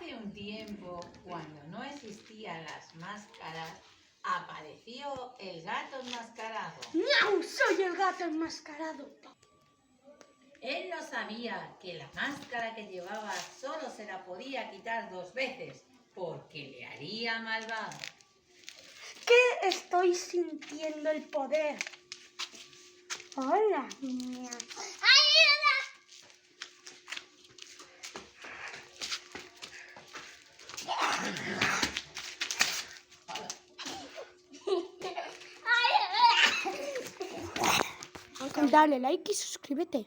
Hace un tiempo, cuando no existían las máscaras, apareció el gato enmascarado. ¡Miau! ¡Soy el gato enmascarado! Él no sabía que la máscara que llevaba solo se la podía quitar 2 veces, porque le haría malvado. ¿Qué estoy sintiendo el poder? Hola, niña. ¡Ayuda! Dale like y suscríbete.